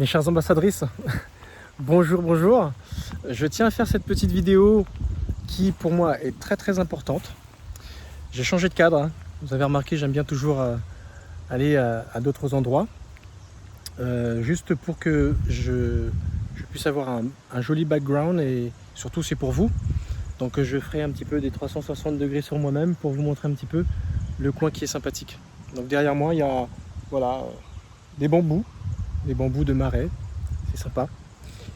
Mes chères ambassadrices, bonjour, bonjour. Je tiens à faire cette petite vidéo qui pour moi est très importante. J'ai changé de cadre, hein. Vous avez remarqué, j'aime bien toujours aller à d'autres endroits. Juste pour que je puisse avoir un joli background et surtout c'est pour vous. Donc je ferai un petit peu des 360 degrés sur moi-même pour vous montrer un petit peu le coin qui est sympathique. Donc derrière moi il y a voilà, des bambous de marais, c'est sympa.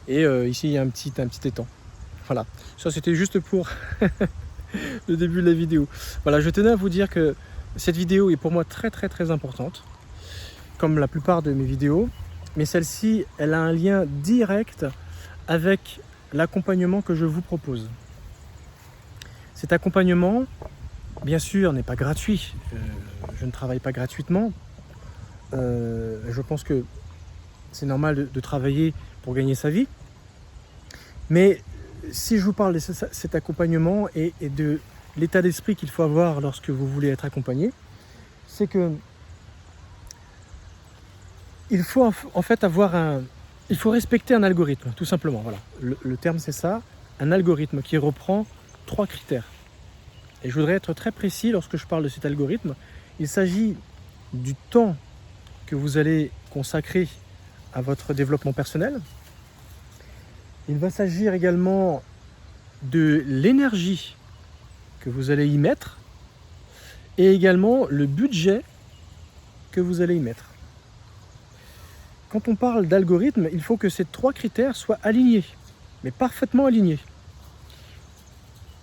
Et ici il y a un petit étang. Voilà, ça c'était juste pour le début de la vidéo. Voilà, je tenais à vous dire que cette vidéo est pour moi très importante, comme la plupart de mes vidéos, mais celle-ci, elle a un lien direct avec l'accompagnement que je vous propose. Cet accompagnement, bien sûr, n'est pas gratuit. Je ne travaille pas gratuitement. Je pense que c'est normal de travailler pour gagner sa vie. Mais si je vous parle de cet accompagnement et de l'état d'esprit qu'il faut avoir lorsque vous voulez être accompagné, c'est que il faut en fait il faut respecter un algorithme, tout simplement. Voilà. Le terme c'est ça, un algorithme qui reprend 3 critères. Et je voudrais être très précis lorsque je parle de cet algorithme. Il s'agit du temps que vous allez consacrer à votre développement personnel. Il va s'agir également de l'énergie que vous allez y mettre et également le budget que vous allez y mettre. Quand on parle d'algorithme, il faut que ces 3 critères soient alignés, mais parfaitement alignés.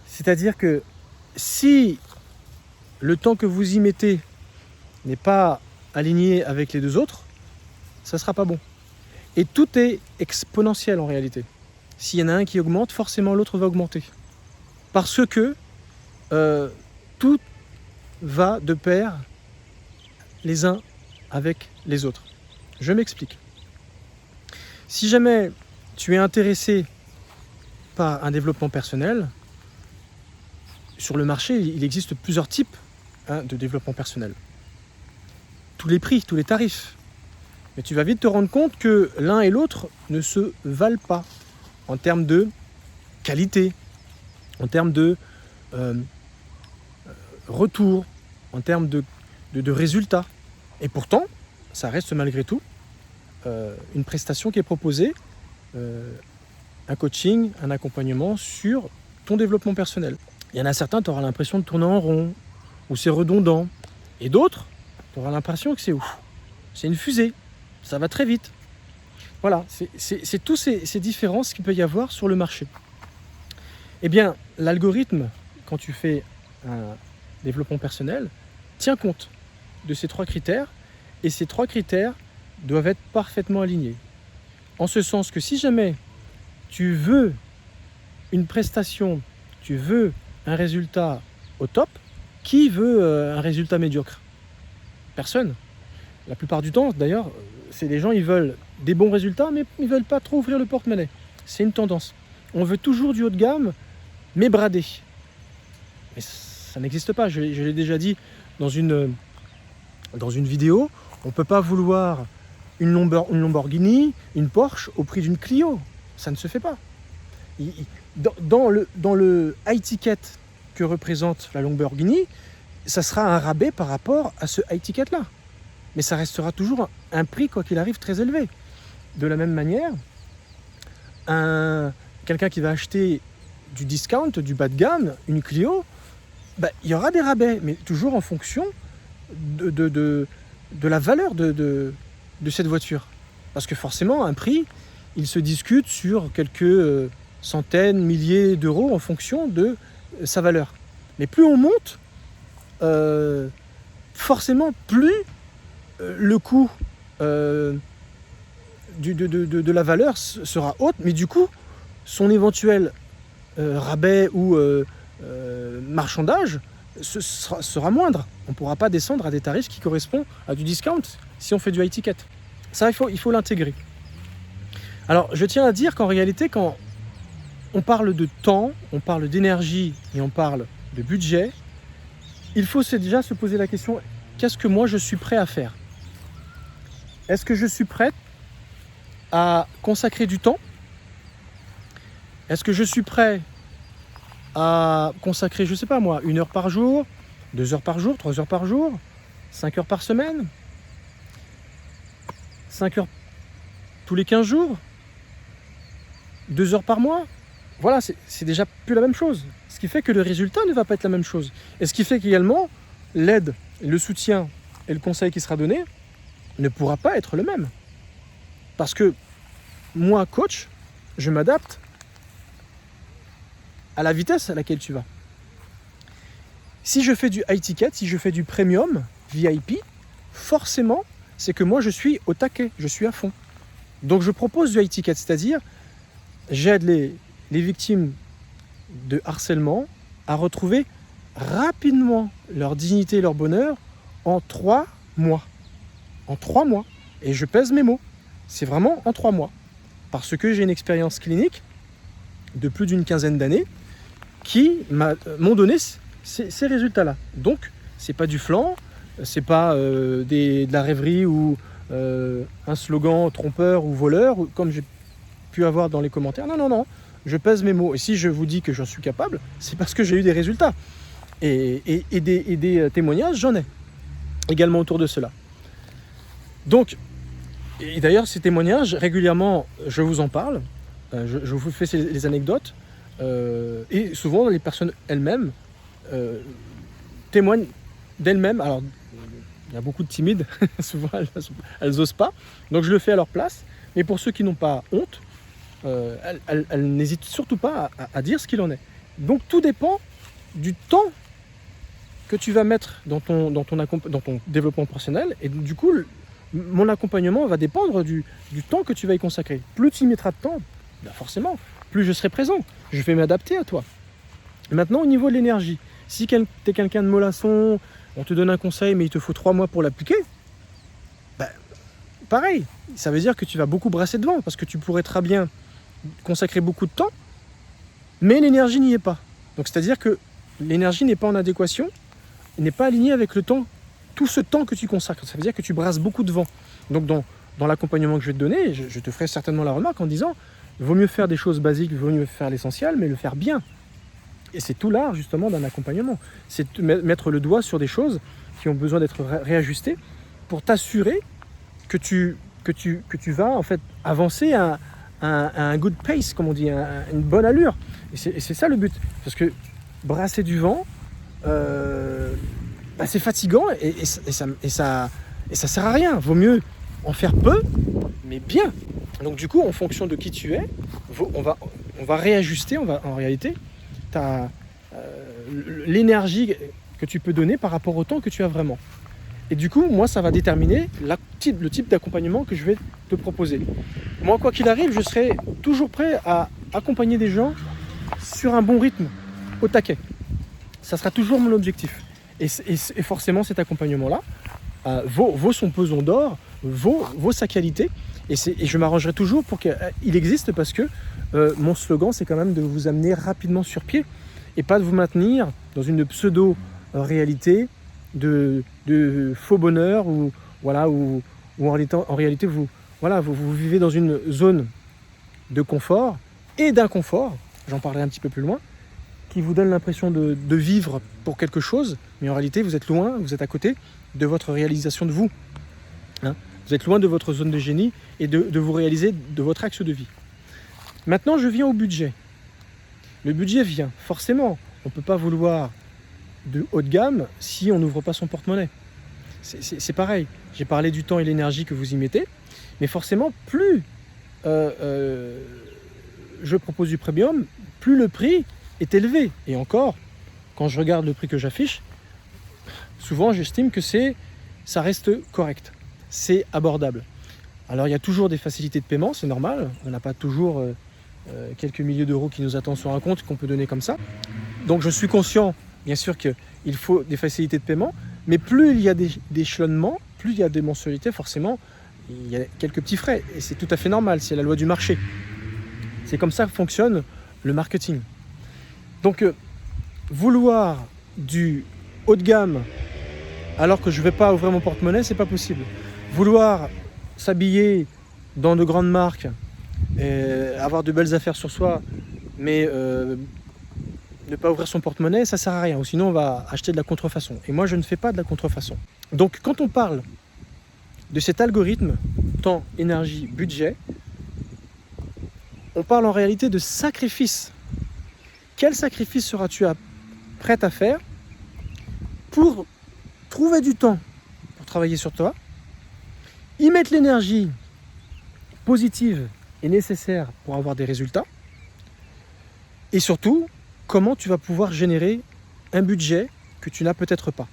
C'est-à-dire que si le temps que vous y mettez n'est pas aligné avec les 2 autres, ça ne sera pas bon. Et tout est exponentiel en réalité. S'il y en a un qui augmente, forcément l'autre va augmenter. Parce que tout va de pair les uns avec les autres. Je m'explique. Si jamais tu es intéressé par un développement personnel, sur le marché, il existe plusieurs types de développement personnel. Tous les prix, tous les tarifs. Mais tu vas vite te rendre compte que l'un et l'autre ne se valent pas en termes de qualité, en termes de retour, en termes de résultats. Et pourtant, ça reste malgré tout une prestation qui est proposée, un coaching, un accompagnement sur ton développement personnel. Il y en a certains, tu auras l'impression de tourner en rond, ou c'est redondant. Et d'autres, tu auras l'impression que c'est ouf. C'est une fusée, ça va très vite. Voilà, c'est tous ces différences qu'il peut y avoir sur le marché. Eh bien, l'algorithme, quand tu fais un développement personnel, tient compte de ces 3 critères, et ces 3 critères doivent être parfaitement alignés. En ce sens que si jamais tu veux une prestation, tu veux un résultat au top, qui veut un résultat médiocre? Personne. La plupart du temps, d'ailleurs, c'est les gens, ils veulent des bons résultats, mais ils ne veulent pas trop ouvrir le porte-monnaie. C'est une tendance. On veut toujours du haut de gamme, mais bradé. Mais ça n'existe pas. Je l'ai déjà dit dans une vidéo. On ne peut pas vouloir une Lamborghini, une Porsche au prix d'une Clio. Ça ne se fait pas. Dans le high ticket que représente la Lamborghini, ça sera un rabais par rapport à ce high ticket là. Mais ça restera toujours un prix, quoi qu'il arrive, très élevé. De la même manière, quelqu'un qui va acheter du discount, du bas de gamme, une Clio, il y aura des rabais, mais toujours en fonction de la valeur de cette voiture. Parce que forcément, un prix, il se discute sur quelques centaines, milliers d'euros en fonction de sa valeur. Mais plus on monte, forcément, plus le coût de la valeur sera haute, mais du coup, son éventuel rabais ou marchandage sera moindre. On ne pourra pas descendre à des tarifs qui correspondent à du discount si on fait du high ticket. Ça, il faut l'intégrer. Alors, je tiens à dire qu'en réalité, quand on parle de temps, on parle d'énergie et on parle de budget, il faut déjà se poser la question, qu'est-ce que moi je suis prêt à faire ? Est-ce que je suis prête à consacrer du temps? Est-ce que je suis prêt à consacrer, je ne sais pas moi, 1 heure par jour, 2 heures par jour, 3 heures par jour, 5 heures par semaine, 5 heures tous les 15 jours, 2 heures par mois? Voilà, c'est déjà plus la même chose. Ce qui fait que le résultat ne va pas être la même chose. Et ce qui fait qu'également, l'aide, le soutien et le conseil qui sera donné ne pourra pas être le même. Parce que moi, coach, je m'adapte à la vitesse à laquelle tu vas. Si je fais du high ticket, si je fais du premium, VIP, forcément, c'est que moi je suis au taquet, je suis à fond. Donc je propose du high ticket, c'est-à-dire j'aide les victimes de harcèlement à retrouver rapidement leur dignité et leur bonheur en 3 mois. En 3 mois. Et je pèse mes mots. C'est vraiment en 3 mois. Parce que j'ai une expérience clinique de plus d'une quinzaine d'années qui m'ont donné ces résultats-là. Donc, c'est pas du flan, c'est pas de la rêverie ou un slogan trompeur ou voleur, comme j'ai pu avoir dans les commentaires. Non, non, non. Je pèse mes mots. Et si je vous dis que j'en suis capable, c'est parce que j'ai eu des résultats. Et des témoignages, j'en ai également autour de cela. Donc, et d'ailleurs, ces témoignages, régulièrement, je vous en parle. Je vous fais les anecdotes. Et souvent, les personnes elles-mêmes témoignent d'elles-mêmes. Alors, il y a beaucoup de timides. Souvent, elles n'osent pas. Donc, je le fais à leur place. Mais pour ceux qui n'ont pas honte, elles n'hésitent surtout pas à dire ce qu'il en est. Donc, tout dépend du temps que tu vas mettre dans ton développement personnel. Et du coup, mon accompagnement va dépendre du temps que tu vas y consacrer. Plus tu y mettras de temps, ben forcément, plus je serai présent. Je vais m'adapter à toi. Maintenant, au niveau de l'énergie, si tu es quelqu'un de mollasson, on te donne un conseil, mais il te faut 3 mois pour l'appliquer, ben, pareil, ça veut dire que tu vas beaucoup brasser devant, parce que tu pourrais très bien consacrer beaucoup de temps, mais l'énergie n'y est pas. Donc, c'est-à-dire que l'énergie n'est pas en adéquation, n'est pas alignée avec le temps, tout ce temps que tu consacres. Ça veut dire que tu brasses beaucoup de vent. Donc, dans l'accompagnement que je vais te donner, je te ferai certainement la remarque en disant il vaut mieux faire des choses basiques, il vaut mieux faire l'essentiel, mais le faire bien. Et c'est tout l'art, justement, d'un accompagnement. C'est de mettre le doigt sur des choses qui ont besoin d'être réajustées pour t'assurer que tu vas, en fait, avancer à un good pace, comme on dit, une bonne allure. Et c'est ça le but. Parce que brasser du vent, c'est fatigant et ça sert à rien. Vaut mieux en faire peu, mais bien. Donc du coup, en fonction de qui tu es, on va réajuster, en réalité, l'énergie que tu peux donner par rapport au temps que tu as vraiment. Et du coup, moi, ça va déterminer le type d'accompagnement que je vais te proposer. Moi, quoi qu'il arrive, je serai toujours prêt à accompagner des gens sur un bon rythme, au taquet. Ça sera toujours mon objectif. Et forcément, cet accompagnement-là vaut son pesant d'or, vaut sa qualité. Et je m'arrangerai toujours pour qu'il existe parce que mon slogan, c'est quand même de vous amener rapidement sur pied et pas de vous maintenir dans une pseudo-réalité de faux bonheur où en réalité vous vivez dans une zone de confort et d'inconfort, j'en parlerai un petit peu plus loin, qui vous donne l'impression de vivre pour quelque chose, mais en réalité vous êtes loin, vous êtes à côté de votre réalisation de vous. Vous êtes loin de votre zone de génie et de vous réaliser de votre axe de vie. Maintenant, je viens au budget. Le budget vient, forcément. On ne peut pas vouloir de haut de gamme si on n'ouvre pas son porte-monnaie. C'est pareil. J'ai parlé du temps et l'énergie que vous y mettez, mais forcément, plus je propose du premium, plus le prix est élevé. Et encore, quand je regarde le prix que j'affiche, souvent j'estime que ça reste correct. C'est abordable. Alors il y a toujours des facilités de paiement, c'est normal. On n'a pas toujours quelques milliers d'euros qui nous attendent sur un compte qu'on peut donner comme ça. Donc je suis conscient, bien sûr, qu'il faut des facilités de paiement, mais plus il y a des échelonnements, plus il y a des mensualités, forcément, il y a quelques petits frais. Et c'est tout à fait normal, c'est la loi du marché. C'est comme ça que fonctionne le marketing. Donc vouloir du haut de gamme alors que je ne vais pas ouvrir mon porte-monnaie, c'est pas possible. Vouloir s'habiller dans de grandes marques, avoir de belles affaires sur soi, mais ne pas ouvrir son porte-monnaie, ça sert à rien. Ou sinon, on va acheter de la contrefaçon. Et moi, je ne fais pas de la contrefaçon. Donc, quand on parle de cet algorithme, temps, énergie, budget, on parle en réalité de sacrifice. Quel sacrifice seras-tu prêt à faire pour trouver du temps pour travailler sur toi, y mettre l'énergie positive et nécessaire pour avoir des résultats, et surtout, comment tu vas pouvoir générer un budget que tu n'as peut-être pas.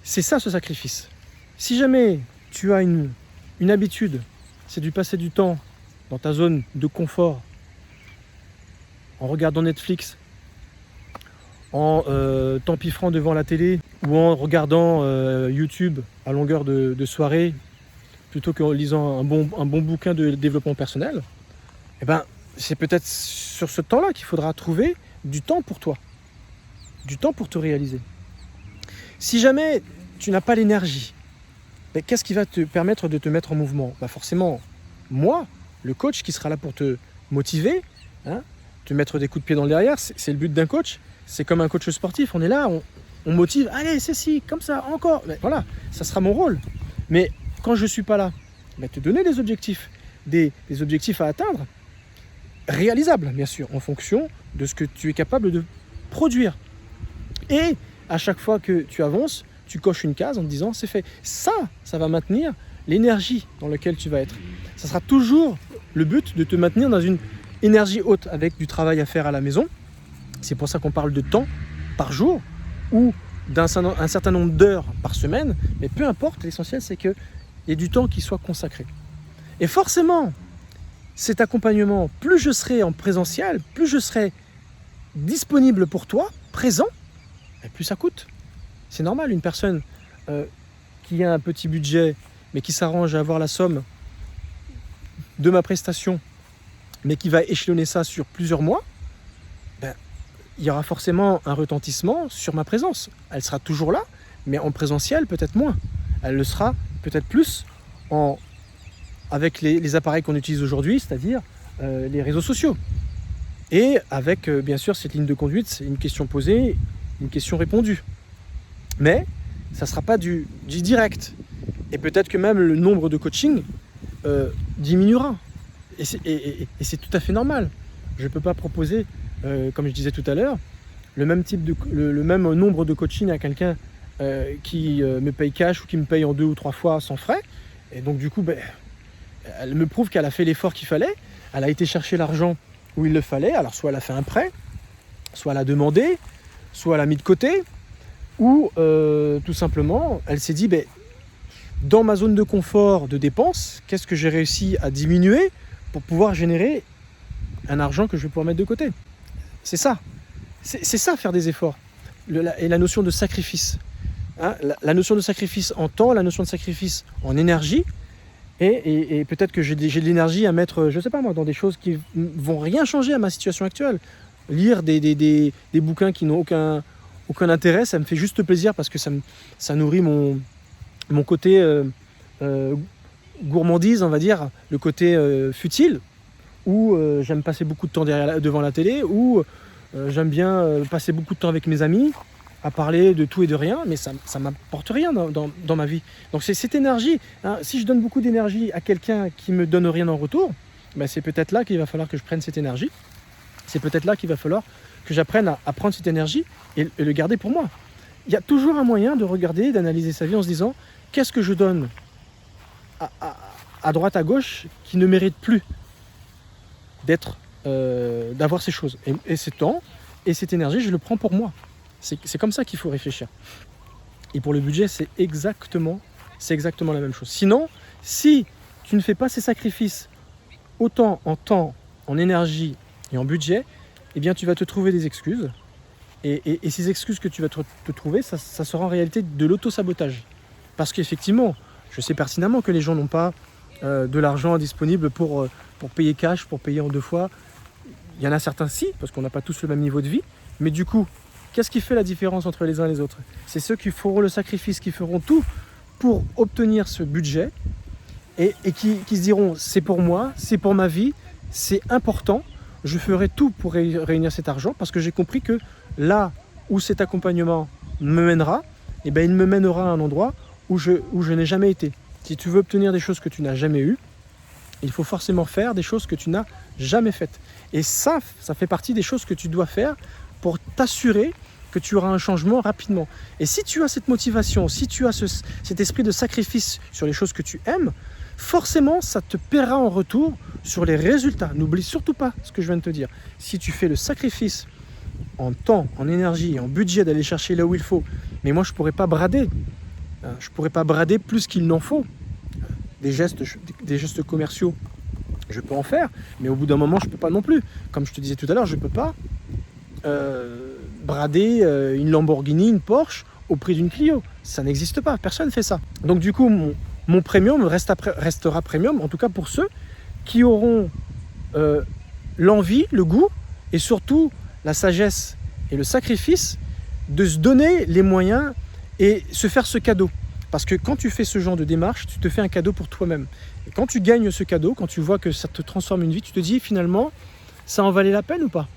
C'est ça ce sacrifice. Si jamais tu as une habitude, c'est de passer du temps dans ta zone de confort, en regardant Netflix, en t'empiffrant devant la télé ou en regardant YouTube à longueur de soirée, plutôt qu'en lisant un bon bouquin de développement personnel, eh ben, c'est peut-être sur ce temps-là qu'il faudra trouver du temps pour toi, du temps pour te réaliser. Si jamais tu n'as pas l'énergie, ben, qu'est-ce qui va te permettre de te mettre en mouvement? Ben, forcément, moi, le coach qui sera là pour te motiver, te mettre des coups de pied dans le derrière, c'est le but d'un coach. C'est comme un coach sportif, on est là, on motive, allez, c'est si, comme ça, encore. Mais voilà, ça sera mon rôle. Mais quand je ne suis pas là, ben, te donner des objectifs, des objectifs à atteindre, réalisables, bien sûr, en fonction de ce que tu es capable de produire. Et à chaque fois que tu avances, tu coches une case en te disant, c'est fait. Ça va maintenir l'énergie dans laquelle tu vas être. Ça sera toujours le but de te maintenir dans une énergie haute avec du travail à faire à la maison. C'est pour ça qu'on parle de temps par jour ou d'un certain nombre d'heures par semaine. Mais peu importe, l'essentiel c'est qu'il y ait du temps qui soit consacré. Et forcément, cet accompagnement, plus je serai en présentiel, plus je serai disponible pour toi, présent, et plus ça coûte. C'est normal, une personne qui a un petit budget, mais qui s'arrange à avoir la somme de ma prestation, mais qui va échelonner ça sur plusieurs mois, ben, il y aura forcément un retentissement sur ma présence. Elle sera toujours là, mais en présentiel peut-être moins. Elle le sera peut-être plus avec les appareils qu'on utilise aujourd'hui, c'est-à-dire les réseaux sociaux. Et avec, bien sûr, cette ligne de conduite, c'est une question posée, une question répondue. Mais ça ne sera pas du direct. Et peut-être que même le nombre de coachings diminuera. Et c'est tout à fait normal. Je ne peux pas proposer, comme je disais tout à l'heure, le même nombre de coaching à quelqu'un qui me paye cash ou qui me paye en 2 ou 3 fois sans frais. Et donc du coup, ben, elle me prouve qu'elle a fait l'effort qu'il fallait. Elle a été chercher l'argent où il le fallait. Alors soit elle a fait un prêt, soit elle a demandé, soit elle a mis de côté, ou tout simplement, elle s'est dit, ben, dans ma zone de confort de dépenses, qu'est-ce que j'ai réussi à diminuer pour pouvoir générer un argent que je vais pouvoir mettre de côté. C'est ça. C'est ça, faire des efforts. Et la notion de sacrifice. La notion de sacrifice en temps, la notion de sacrifice en énergie. Et peut-être que j'ai de l'énergie à mettre, je ne sais pas moi, dans des choses qui ne vont rien changer à ma situation actuelle. Lire des bouquins qui n'ont aucun intérêt, ça me fait juste plaisir parce que ça nourrit mon côté gourmandise, on va dire, le côté futile, où j'aime passer beaucoup de temps devant la télé, où j'aime bien passer beaucoup de temps avec mes amis, à parler de tout et de rien, mais ça ne m'apporte rien dans ma vie. Donc c'est cette énergie, si je donne beaucoup d'énergie à quelqu'un qui ne me donne rien en retour, ben c'est peut-être là qu'il va falloir que je prenne cette énergie, c'est peut-être là qu'il va falloir que j'apprenne à prendre cette énergie et le garder pour moi. Il y a toujours un moyen de regarder, d'analyser sa vie en se disant, qu'est-ce que je donne à droite, à gauche, qui ne mérite plus d'avoir ces choses. Et ce temps et cette énergie, je le prends pour moi. C'est comme ça qu'il faut réfléchir. Et pour le budget, c'est exactement la même chose. Sinon, si tu ne fais pas ces sacrifices, autant en temps, en énergie et en budget, eh bien tu vas te trouver des excuses. Et ces excuses que tu vas te trouver, ça sera en réalité de l'auto-sabotage. Parce qu'effectivement, je sais pertinemment que les gens n'ont pas de l'argent disponible pour payer cash, pour payer en 2 fois. Il y en a certains si, parce qu'on n'a pas tous le même niveau de vie. Mais du coup, qu'est-ce qui fait la différence entre les uns et les autres? C'est ceux qui feront le sacrifice, qui feront tout pour obtenir ce budget et qui se diront c'est pour moi, c'est pour ma vie, c'est important, je ferai tout pour réunir cet argent parce que j'ai compris que là où cet accompagnement me mènera, eh ben, il me mènera à un endroit où je n'ai jamais été. Si tu veux obtenir des choses que tu n'as jamais eues, il faut forcément faire des choses que tu n'as jamais faites. Et ça fait partie des choses que tu dois faire pour t'assurer que tu auras un changement rapidement. Et si tu as cette motivation, si tu as cet esprit de sacrifice sur les choses que tu aimes, forcément, ça te paiera en retour sur les résultats. N'oublie surtout pas ce que je viens de te dire. Si tu fais le sacrifice en temps, en énergie, en budget d'aller chercher là où il faut, mais moi je ne pourrais pas brader. Je ne pourrais pas brader plus qu'il n'en faut. Des gestes commerciaux, je peux en faire, mais au bout d'un moment, je ne peux pas non plus. Comme je te disais tout à l'heure, je ne peux pas brader une Lamborghini, une Porsche au prix d'une Clio. Ça n'existe pas, personne ne fait ça. Donc du coup, mon premium restera premium, en tout cas pour ceux qui auront l'envie, le goût et surtout la sagesse et le sacrifice de se donner les moyens et se faire ce cadeau. Parce que quand tu fais ce genre de démarche, tu te fais un cadeau pour toi-même. Et quand tu gagnes ce cadeau, quand tu vois que ça te transforme une vie, tu te dis finalement, ça en valait la peine ou pas ?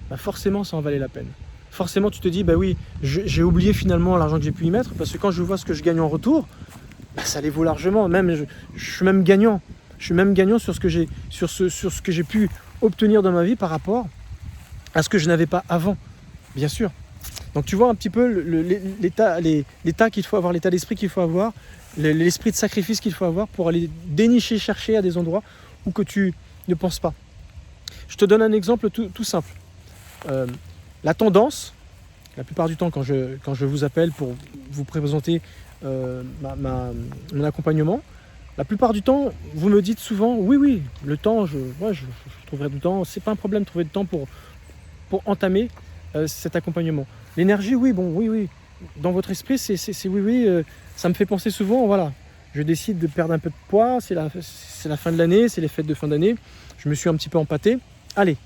Bah forcément, ça en valait la peine. Forcément, tu te dis, bah oui, j'ai oublié finalement l'argent que j'ai pu y mettre, parce que quand je vois ce que je gagne en retour, bah ça les vaut largement. Même, je suis même gagnant. Je suis même gagnant sur ce que j'ai pu obtenir dans ma vie par rapport à ce que je n'avais pas avant, bien sûr. Donc tu vois un petit peu l'état qu'il faut avoir, l'état d'esprit qu'il faut avoir, l'esprit de sacrifice qu'il faut avoir pour aller dénicher, chercher à des endroits où que tu ne penses pas. Je te donne un exemple tout simple. La tendance, la plupart du temps quand je vous appelle pour vous présenter mon accompagnement, la plupart du temps, vous me dites souvent, oui, le temps, je trouverai du temps, c'est pas un problème de trouver du temps pour entamer cet accompagnement. L'énergie, oui. Dans votre esprit, c'est oui. Ça me fait penser souvent, voilà, je décide de perdre un peu de poids, c'est la fin de l'année, c'est les fêtes de fin d'année, je me suis un petit peu empâté. Allez,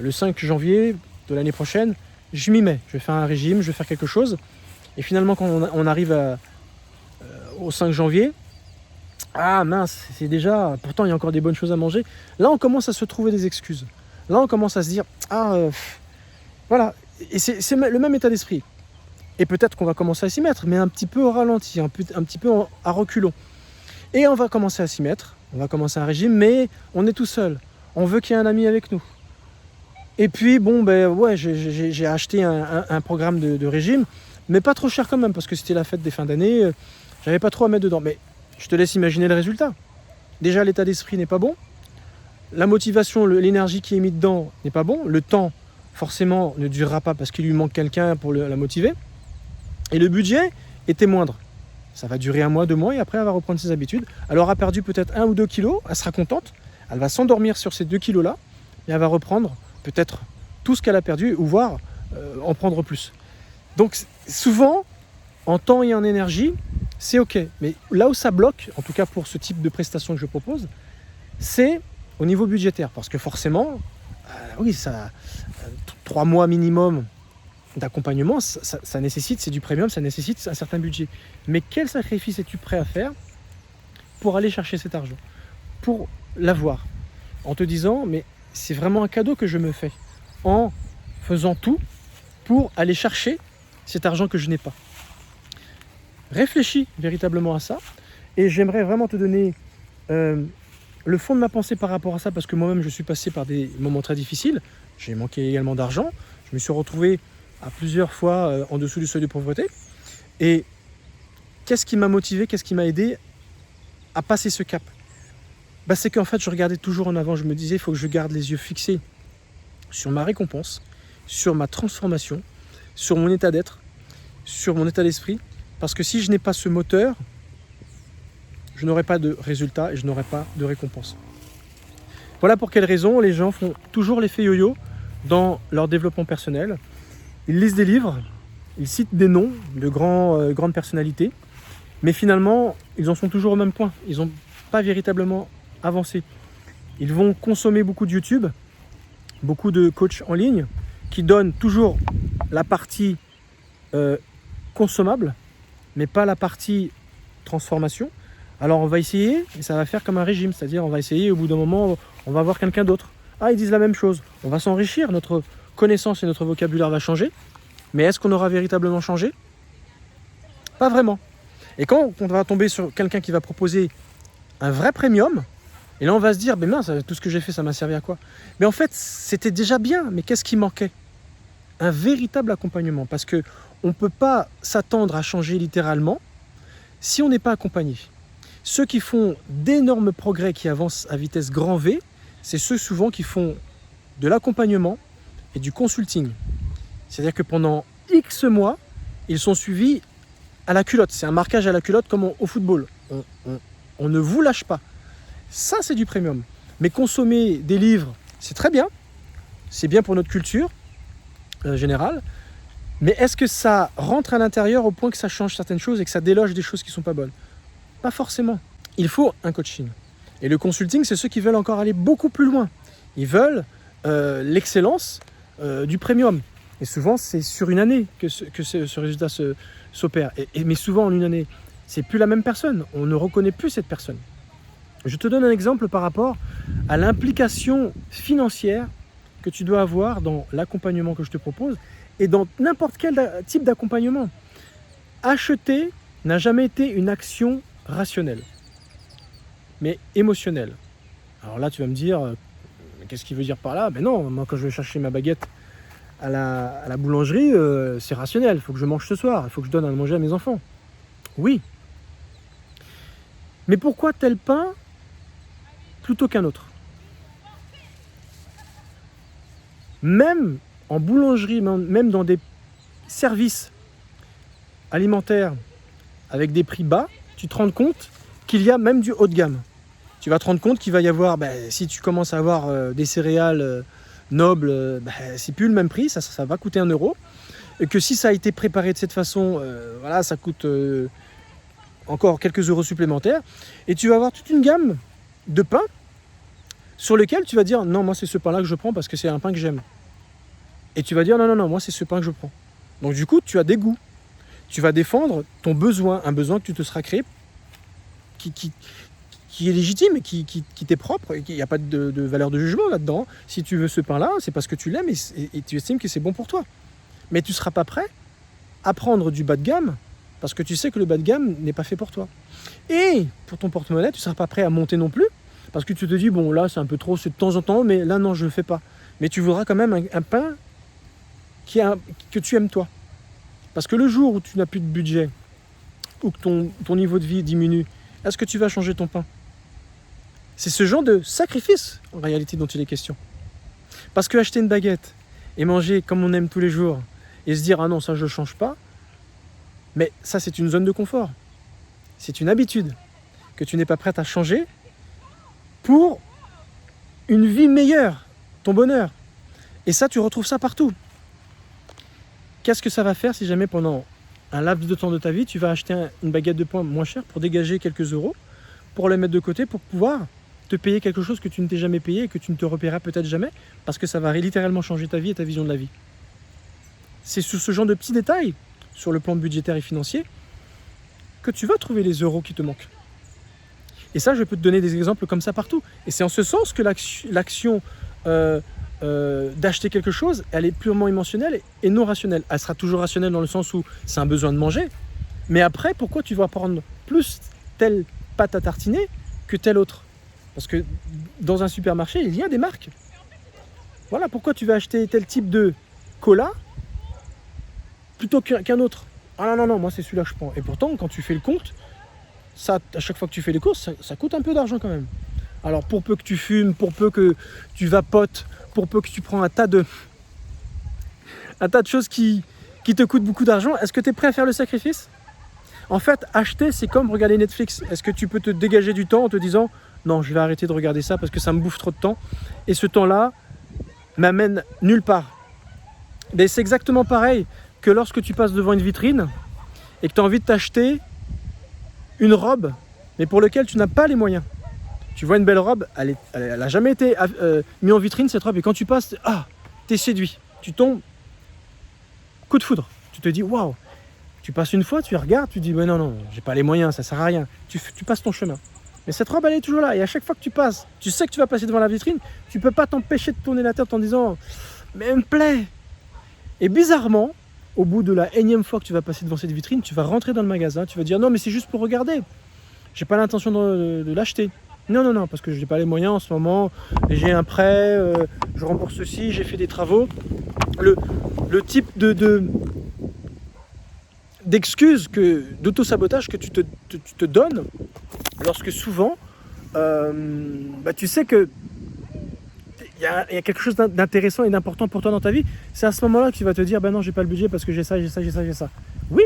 le 5 janvier de l'année prochaine, je m'y mets, je vais faire un régime, je vais faire quelque chose. Et finalement, quand on arrive au 5 janvier, ah mince, c'est déjà, pourtant il y a encore des bonnes choses à manger. Là, on commence à se trouver des excuses. Là, on commence à se dire, voilà, et c'est le même état d'esprit. Et peut-être qu'on va commencer à s'y mettre, mais un petit peu au ralenti, un petit peu à reculons. Et on va commencer à s'y mettre, on va commencer un régime, mais on est tout seul. On veut qu'il y ait un ami avec nous. Et puis, j'ai acheté un programme de régime, mais pas trop cher quand même, parce que c'était la fête des fins d'année, j'avais pas trop à mettre dedans. Mais je te laisse imaginer le résultat. Déjà, l'état d'esprit n'est pas bon. La motivation, l'énergie qui est mise dedans n'est pas bon. Le temps, forcément, ne durera pas parce qu'il lui manque quelqu'un pour la motiver. Et le budget était moindre. Ça va durer 1 mois, 2 mois, et après, elle va reprendre ses habitudes. Elle aura perdu peut-être 1 ou 2 kilos, elle sera contente. Elle va s'endormir sur ces 2 kilos-là, et elle va reprendre peut-être tout ce qu'elle a perdu, ou voire en prendre plus. Donc, souvent, en temps et en énergie, c'est OK. Mais là où ça bloque, en tout cas pour ce type de prestation que je propose, c'est au niveau budgétaire. Parce que forcément, 3 mois minimum d'accompagnement, ça nécessite, c'est du premium, ça nécessite un certain budget. Mais quel sacrifice es-tu prêt à faire pour aller chercher cet argent, pour l'avoir, en te disant, mais c'est vraiment un cadeau que je me fais, en faisant tout pour aller chercher cet argent que je n'ai pas. Réfléchis véritablement à ça, et j'aimerais vraiment te donner le fond de ma pensée par rapport à ça, parce que moi-même je suis passé par des moments très difficiles, j'ai manqué également d'argent, je me suis retrouvé à plusieurs fois en dessous du seuil de pauvreté, et qu'est-ce qui m'a motivé, qu'est-ce qui m'a aidé à passer ce cap ? C'est qu'en fait je regardais toujours en avant, je me disais il faut que je garde les yeux fixés sur ma récompense, sur ma transformation, sur mon état d'être, sur mon état d'esprit, parce que si je n'ai pas ce moteur, je n'aurai pas de résultat et je n'aurai pas de récompense. Voilà pour quelles raisons les gens font toujours l'effet yo-yo dans leur développement personnel. Ils lisent des livres, ils citent des noms de grandes personnalités, mais finalement, ils en sont toujours au même point. Ils n'ont pas véritablement avancé. Ils vont consommer beaucoup de YouTube, beaucoup de coachs en ligne, qui donnent toujours la partie consommable, mais pas la partie transformation. Alors on va essayer, et ça va faire comme un régime, c'est-à-dire on va essayer, au bout d'un moment, on va voir quelqu'un d'autre. Ah, ils disent la même chose. On va s'enrichir, notre connaissance et notre vocabulaire va changer. Mais est-ce qu'on aura véritablement changé? Pas vraiment. Et quand on va tomber sur quelqu'un qui va proposer un vrai premium, et là on va se dire, ben mince, tout ce que j'ai fait, ça m'a servi à quoi? Mais en fait, c'était déjà bien, mais qu'est-ce qui manquait? Un véritable accompagnement, parce qu'on ne peut pas s'attendre à changer littéralement si on n'est pas accompagné. Ceux qui font d'énormes progrès, qui avancent à vitesse grand V, c'est ceux souvent qui font de l'accompagnement et du consulting. C'est-à-dire que pendant X mois, ils sont suivis à la culotte. C'est un marquage à la culotte comme au football. On ne vous lâche pas. Ça, c'est du premium. Mais consommer des livres, c'est très bien. C'est bien pour notre culture générale. Mais est-ce que ça rentre à l'intérieur au point que ça change certaines choses et que ça déloge des choses qui ne sont pas bonnes? Pas forcément. Il faut un coaching. Et le consulting, c'est ceux qui veulent encore aller beaucoup plus loin. Ils veulent l'excellence du premium. Et souvent, c'est sur une année que ce résultat s'opère. Mais souvent, en une année, c'est plus la même personne. On ne reconnaît plus cette personne. Je te donne un exemple par rapport à l'implication financière que tu dois avoir dans l'accompagnement que je te propose et dans n'importe quel type d'accompagnement. Acheter n'a jamais été une action rationnelle, mais émotionnelle. Alors là, tu vas me dire, qu'est-ce qu'il veut dire par là? Ben non, moi quand je vais chercher ma baguette à la boulangerie, c'est rationnel. Il faut que je mange ce soir, il faut que je donne à manger à mes enfants. Oui. Mais pourquoi tel pain plutôt qu'un autre? Même en boulangerie, même dans des services alimentaires avec des prix bas, tu te rends compte qu'il y a même du haut de gamme. Tu vas te rendre compte qu'il va y avoir, si tu commences à avoir des céréales nobles, c'est plus le même prix, ça va coûter 1 €. Et que si ça a été préparé de cette façon, voilà, ça coûte encore quelques euros supplémentaires. Et tu vas avoir toute une gamme de pains sur lesquels tu vas dire non, moi c'est ce pain-là que je prends parce que c'est un pain que j'aime. Et tu vas dire non, moi c'est ce pain que je prends. Donc du coup, tu as des goûts. Tu vas défendre ton besoin, un besoin que tu te seras créé qui est légitime et qui t'est propre, et il n'y a pas de valeur de jugement là-dedans. Si tu veux ce pain-là, c'est parce que tu l'aimes et tu estimes que c'est bon pour toi. Mais tu ne seras pas prêt à prendre du bas de gamme parce que tu sais que le bas de gamme n'est pas fait pour toi. Et pour ton porte-monnaie, tu ne seras pas prêt à monter non plus parce que tu te dis, bon là c'est un peu trop, c'est de temps en temps, mais là non, je ne le fais pas. Mais tu voudras quand même un pain que tu aimes toi. Parce que le jour où tu n'as plus de budget ou que ton niveau de vie diminue, est-ce que tu vas changer ton pain? C'est ce genre de sacrifice, en réalité, dont il est question. Parce que acheter une baguette et manger comme on aime tous les jours et se dire « Ah non, ça je ne change pas », mais ça c'est une zone de confort. C'est une habitude que tu n'es pas prête à changer pour une vie meilleure, ton bonheur. Et ça, tu retrouves ça partout. Qu'est-ce que ça va faire si jamais pendant un laps de temps de ta vie, tu vas acheter une baguette de pain moins chère pour dégager quelques euros, pour les mettre de côté, pour pouvoir te payer quelque chose que tu ne t'es jamais payé et que tu ne te repayeras peut-être jamais, parce que ça va littéralement changer ta vie et ta vision de la vie. C'est sur ce genre de petits détails, sur le plan budgétaire et financier, que tu vas trouver les euros qui te manquent. Et ça, je peux te donner des exemples comme ça partout. Et c'est en ce sens que l'action d'acheter quelque chose, elle est purement émotionnelle et non rationnelle. Elle sera toujours rationnelle dans le sens où c'est un besoin de manger, mais après, pourquoi tu vas prendre plus telle pâte à tartiner que telle autre? Parce que dans un supermarché, il y a des marques. Voilà, pourquoi tu vas acheter tel type de cola plutôt qu'un autre? Ah non, moi c'est celui-là que je prends. Et pourtant, quand tu fais le compte, ça, à chaque fois que tu fais les courses, ça coûte un peu d'argent quand même. Alors pour peu que tu fumes, pour peu que tu vapotes, pour peu que tu prends un tas de choses qui te coûtent beaucoup d'argent, est-ce que tu es prêt à faire le sacrifice? En fait, acheter, c'est comme regarder Netflix. Est-ce que tu peux te dégager du temps en te disant non, je vais arrêter de regarder ça parce que ça me bouffe trop de temps et ce temps-là m'amène nulle part? Mais c'est exactement pareil que lorsque tu passes devant une vitrine et que tu as envie de t'acheter une robe, mais pour laquelle tu n'as pas les moyens. Tu vois une belle robe, elle n'a jamais été mise en vitrine cette robe, et quand tu passes, t'es séduit. Tu tombes, coup de foudre. Tu te dis waouh, Tu passes une fois, tu regardes, tu dis ouais, non, j'ai pas les moyens, ça sert à rien. Tu passes ton chemin. Mais cette robe, elle est toujours là. Et à chaque fois que tu passes, tu sais que tu vas passer devant la vitrine, tu peux pas t'empêcher de tourner la tête en disant mais elle me plaît. Et bizarrement, au bout de la énième fois que tu vas passer devant cette vitrine, tu vas rentrer dans le magasin, tu vas dire non, mais c'est juste pour regarder. J'ai pas l'intention de l'acheter. Non, parce que je n'ai pas les moyens en ce moment. J'ai un prêt, je rembourse ceci, j'ai fait des travaux. Le type d'excuses, d'auto-sabotage que tu te donnes lorsque souvent, tu sais que il y a quelque chose d'intéressant et d'important pour toi dans ta vie, c'est à ce moment-là que tu vas te dire non, j'ai pas le budget parce que j'ai ça. Oui,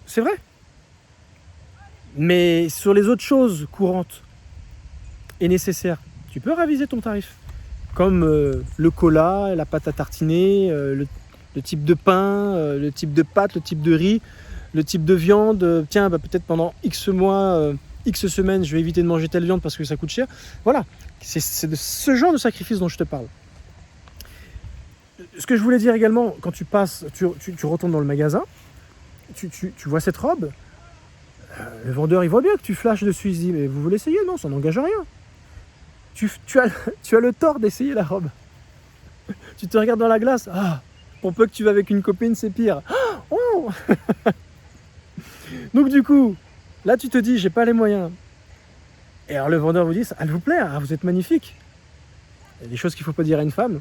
c'est vrai. Mais sur les autres choses courantes et nécessaires, tu peux raviser ton tarif. Comme le cola, la pâte à tartiner, le type de pain, le type de pâte, le type de riz, le type de viande. Peut-être pendant X mois, X semaines, je vais éviter de manger telle viande parce que ça coûte cher. Voilà, c'est de ce genre de sacrifice dont je te parle. Ce que je voulais dire également, quand tu passes, tu retournes dans le magasin, tu vois cette robe, le vendeur il voit bien que tu flashes dessus, il se dit mais vous voulez essayer? Non, ça n'engage à rien. Tu as le tort d'essayer la robe. Tu te regardes dans la glace, pour peu que tu vas avec une copine, c'est pire. Oh Donc du coup, là tu te dis j'ai pas les moyens. Et alors le vendeur vous dit elle vous plaît, vous êtes magnifique. Il y a des choses qu'il ne faut pas dire à une femme.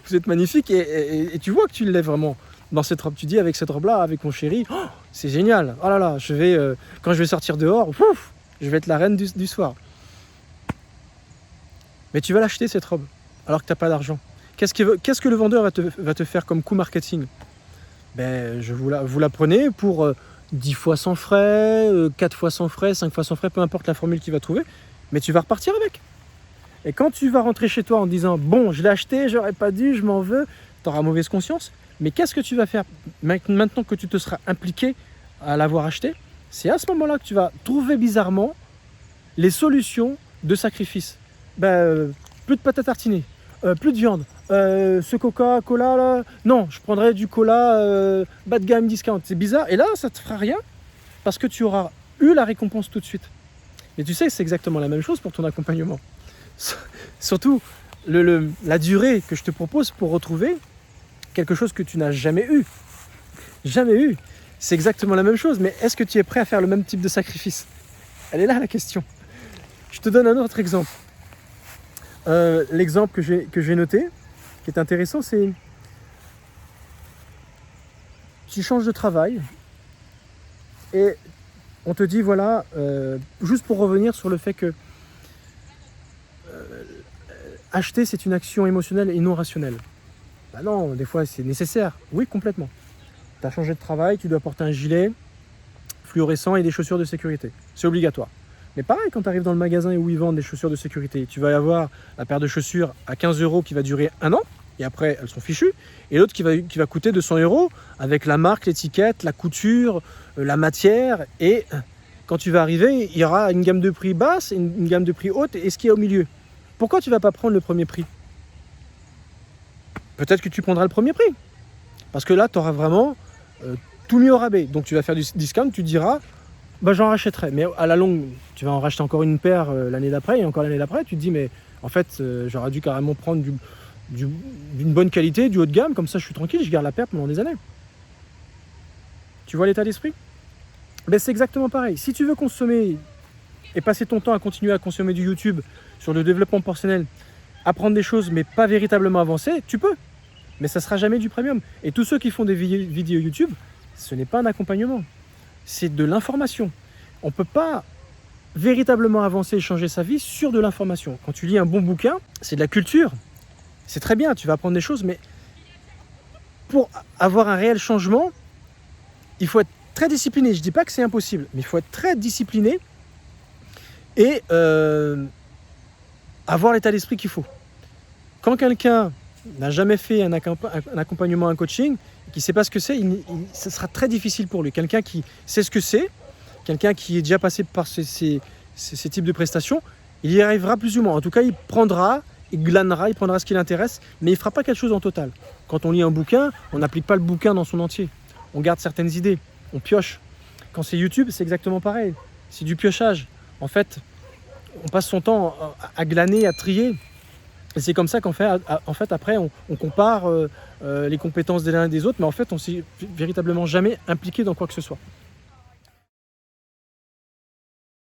Vous êtes magnifique et tu vois que tu l'es vraiment dans cette robe. Tu dis avec cette robe-là, avec mon chéri, c'est génial. Oh là là, quand je vais sortir dehors, je vais être la reine du soir. Mais tu vas l'acheter cette robe alors que tu n'as pas d'argent. Qu'est-ce que le vendeur va te faire comme coup marketing? Vous la prenez pour 10 fois sans frais, 4 fois sans frais, 5 fois sans frais, peu importe la formule qu'il va trouver, mais tu vas repartir avec. Et quand tu vas rentrer chez toi en disant bon, je l'ai acheté, j'aurais pas dû, je m'en veux, tu auras mauvaise conscience. Mais qu'est-ce que tu vas faire maintenant que tu te seras impliqué à l'avoir acheté? C'est à ce moment-là que tu vas trouver bizarrement les solutions de sacrifice. Plus de pâte à tartiner, plus de viande, ce Coca-Cola là, non, je prendrai du cola bas de gamme discount. C'est bizarre. Et là, ça te fera rien parce que tu auras eu la récompense tout de suite. Mais tu sais, c'est exactement la même chose pour ton accompagnement. Surtout la durée que je te propose pour retrouver quelque chose que tu n'as jamais eu. Jamais eu. C'est exactement la même chose, mais est-ce que tu es prêt à faire le même type de sacrifice? Elle est là la question. Je te donne un autre exemple. L'exemple que j'ai noté, qui est intéressant, c'est tu changes de travail et on te dit voilà, juste pour revenir sur le fait que acheter, c'est une action émotionnelle et non rationnelle. Non, des fois, c'est nécessaire. Oui, complètement. Tu as changé de travail, tu dois porter un gilet fluorescent et des chaussures de sécurité. C'est obligatoire. Mais pareil, quand tu arrives dans le magasin où ils vendent des chaussures de sécurité, tu vas y avoir la paire de chaussures à 15 € qui va durer 1 an, et après, elles sont fichues, et l'autre qui va coûter 200 € avec la marque, l'étiquette, la couture, la matière, et quand tu vas arriver, il y aura une gamme de prix basse, une gamme de prix haute, et ce qui est au milieu. Pourquoi tu ne vas pas prendre le premier prix? Peut-être que tu prendras le premier prix. Parce que là, tu auras vraiment tout mis au rabais. Donc tu vas faire du discount, tu diras, j'en rachèterai. Mais à la longue, tu vas en racheter encore une paire l'année d'après, et encore l'année d'après, tu te dis, mais en fait, j'aurais dû carrément prendre d'une bonne qualité, du haut de gamme, comme ça je suis tranquille, je garde la paire pendant des années. Tu vois l'état d'esprit? C'est exactement pareil. Si tu veux consommer et passer ton temps à continuer à consommer du YouTube sur le développement personnel, apprendre des choses mais pas véritablement avancer, tu peux. Mais ça ne sera jamais du premium. Et tous ceux qui font des vidéos YouTube, ce n'est pas un accompagnement. C'est de l'information. On ne peut pas véritablement avancer et changer sa vie sur de l'information. Quand tu lis un bon bouquin, c'est de la culture. C'est très bien, tu vas apprendre des choses, mais pour avoir un réel changement, il faut être très discipliné. Je ne dis pas que c'est impossible, mais il faut être très discipliné et avoir l'état d'esprit qu'il faut. Quand quelqu'un n'a jamais fait un accompagnement, un coaching, qui ne sait pas ce que c'est, ce sera très difficile pour lui. Quelqu'un qui sait ce que c'est, quelqu'un qui est déjà passé par ces types de prestations, il y arrivera plus ou moins. En tout cas, il prendra, il glanera, il prendra ce qui l'intéresse, mais il ne fera pas quelque chose en total. Quand on lit un bouquin, on n'applique pas le bouquin dans son entier. on garde certaines idées, on pioche. Quand c'est YouTube, c'est exactement pareil. C'est du piochage. En fait, on passe son temps à glaner, à trier. Et c'est comme ça qu'en fait, après, on compare les compétences des uns et des autres, mais en fait, on ne s'est véritablement jamais impliqué dans quoi que ce soit.